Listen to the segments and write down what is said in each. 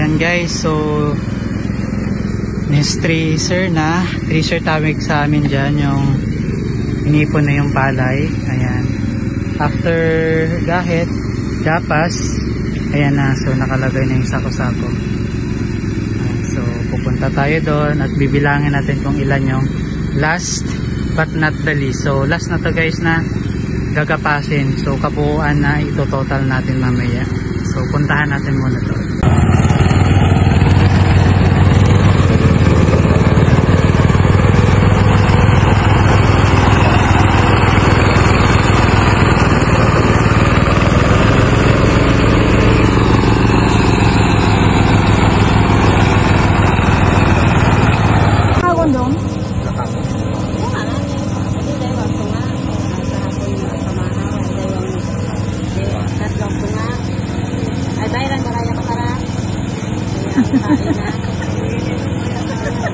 Ayan guys, so nest tracer na, tracer tawag sa amin dyan, yung inipon na yung palay. Ayan, after gahit, gapas, ayan na, so nakalagay na yung sako-sako. So pupunta tayo doon at bibilangin natin kung ilan yung last but not the least. So last na to guys na gagapasin, so kabuuan na ito total natin mamaya. So puntahan natin muna to.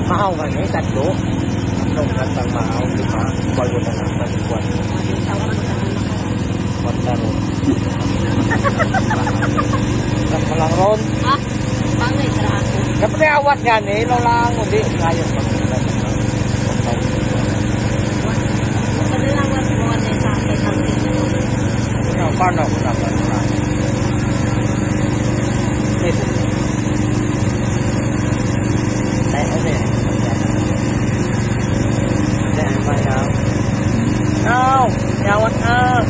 Mahaw ka niya, tatlo. Tatlong kantang mahaw, lima. Bago na lang, pag-iwan. Pag-taro. Tapos lang ron. Ah, pangay, trako. Kapag awat yan eh, ilaw lang. Hindi, ngayon pag-iwan. Sabi lang was mo na sa akin. Paano ako dapat? No, nyawat na.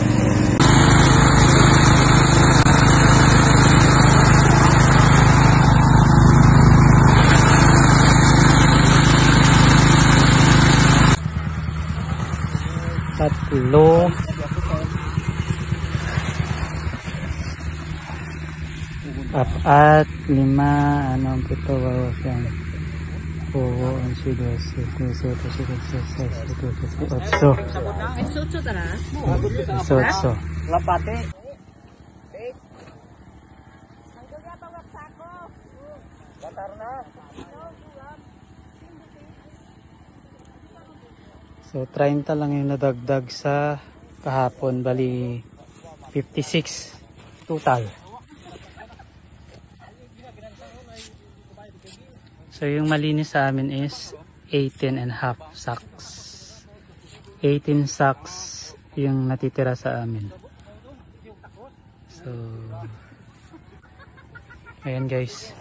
Tatlo. Apat, lima, ano, pito, bawas yan. 4, 11, 12, 13, 14, 15, 16, 17, 18. Ay, sutso ta na? 18. Lapate. So 30 lang yung nadagdag sa kahapon, bali 56 total. So yung malinis sa amin is 18.5 sacks. 18 sacks yung natitira sa amin. So ayan guys.